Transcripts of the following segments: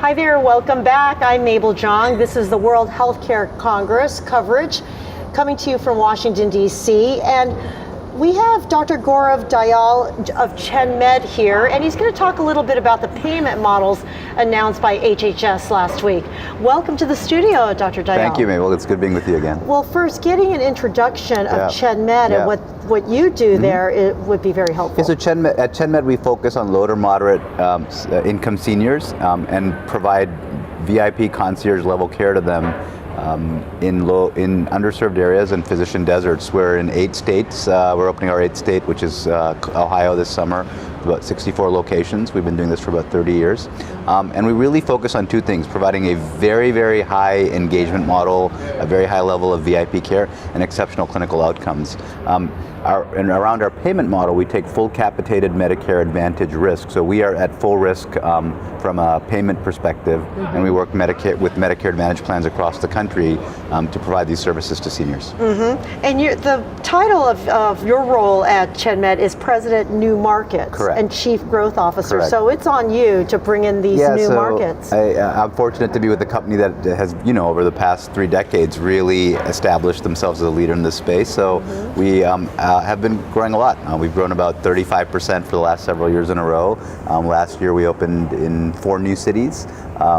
Hi there, welcome back. I'm Mabel Jong. This is the World Healthcare Congress coverage coming to you from Washington, D.C. And we have Dr. Gaurov Dayal of ChenMed here, and he's going to talk a little bit about the payment models announced by HHS last week. Welcome to the studio, Dr. Dayal. Thank you, Mabel. It's good being with you again. Well, first, getting an introduction of ChenMed and what you do there, it would be very helpful. So at ChenMed, we focus on low to moderate income seniors and provide VIP concierge level care to them in underserved areas and physician deserts. We're in 8 states. We're opening our 8th state, which is Ohio this summer, about 64 locations. We've been doing this for about 30 years. And we really focus on 2 things: providing a very, very high engagement model, a very high level of VIP care, and exceptional clinical outcomes. And around our payment model, we take full capitated Medicare Advantage risk. So we are at full risk from a payment perspective, and we work with Medicare Advantage plans across the country to provide these services to seniors. And the title of your role at ChenMed is President New Markets. Correct. And Chief Growth Officer. Correct. So it's on you to bring in these new markets. I'm fortunate to be with a company that has, over the past 3 decades, really established themselves as a leader in this space. So we have been growing a lot. We've grown about 35% for the last several years in a row. Last year we opened in 4 new cities.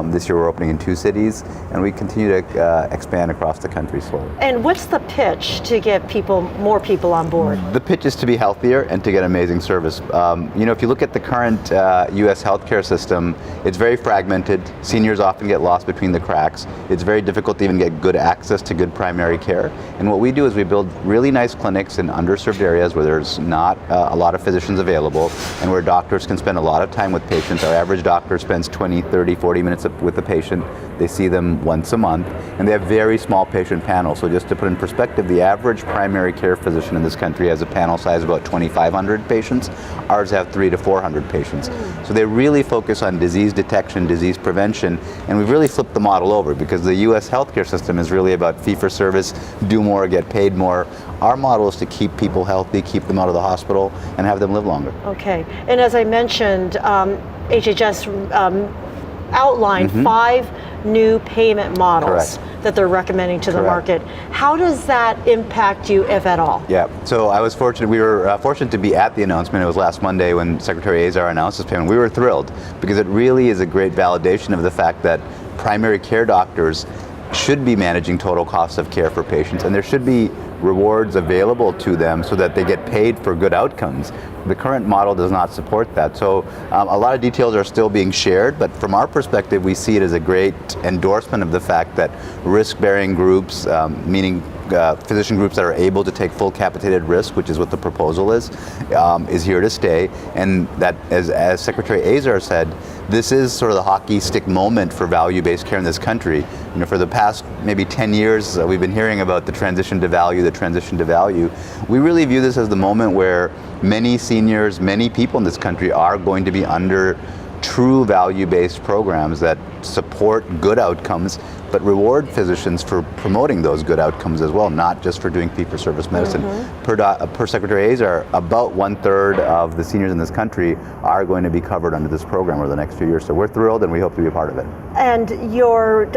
This year we're opening in 2 cities, and we continue to expand across the country slowly. And what's the pitch to get more people on board? The pitch is to be healthier and to get amazing service. If you look at the current U.S. healthcare system, it's very fragmented. Seniors often get lost between the cracks. It's very difficult to even get good access to good primary care. And what we do is we build really nice clinics in underserved areas where there's not a lot of physicians available, and where doctors can spend a lot of time with patients. Our average doctor spends 20, 30, 40 minutes with the patient. They see them once a month, and they have very small patient panels. So just to put in perspective, the average primary care physician in this country has a panel size of about 2,500 patients. Ours have 300 to 400 patients. So they really focus on disease detection, disease prevention, and we've really flipped the model over, because the U.S. healthcare system is really about fee-for-service, do more, get paid more. Our model is to keep people healthy, keep them out of the hospital, and have them live longer. Okay, and as I mentioned, HHS outlined 5 new payment models that they're recommending to the market. How does that impact you, if at all? Yeah, so I was fortunate. We were fortunate to be at the announcement. It was last Monday when Secretary Azar announced this payment. We were thrilled, because it really is a great validation of the fact that primary care doctors should be managing total costs of care for patients, and there should be rewards available to them so that they get paid for good outcomes. The current model does not support that. So a lot of details are still being shared, but from our perspective, we see it as a great endorsement of the fact that risk-bearing groups, meaning physician groups that are able to take full capitated risk, which is what the proposal is here to stay. And that, as Secretary Azar said, this is sort of the hockey stick moment for value-based care in this country. For the past maybe 10 years, we've been hearing about the transition to value, the transition to value. We really view this as the moment where many seniors, many people in this country are going to be under true value-based programs that support good outcomes, but reward physicians for promoting those good outcomes as well, not just for doing fee-for-service medicine. Per Secretary Azar, about 1/3 of the seniors in this country are going to be covered under this program over the next few years. So we're thrilled, and we hope to be a part of it. And your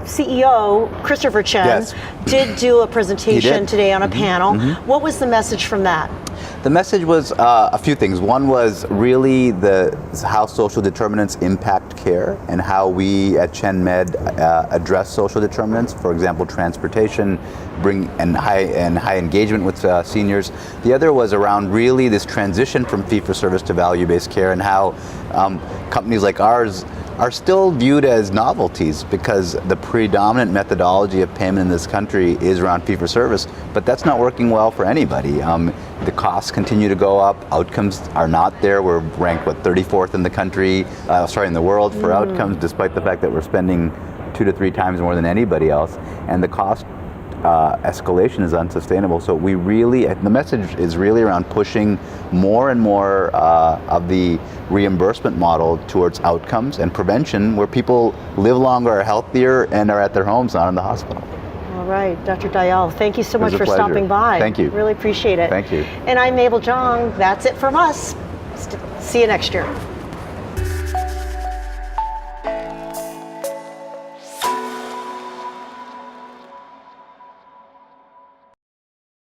CEO, Christopher Chen, did do a presentation today on a panel. What was the message from that? The message was a few things. One was really how social determinants impact care, and how we at ChenMed address social determinants. For example, transportation, and high engagement with seniors. The other was around really this transition from fee-for-service to value-based care, and how companies like ours are still viewed as novelties, because the predominant methodology of payment in this country is around fee-for-service, but that's not working well for anybody. The costs continue to go up, outcomes are not there. We're ranked, 34th in the country, in the world for outcomes, despite the fact that we're spending 2 to 3 times more than anybody else, and the cost escalation is unsustainable. So the message is really around pushing more and more of the reimbursement model towards outcomes and prevention, where people live longer, are healthier, and are at their homes, not in the hospital. All right, Dr. Dayal, thank you so much for stopping by. Thank you. Really appreciate it. Thank you. And I'm Mabel Jong. That's it from us. See you next year.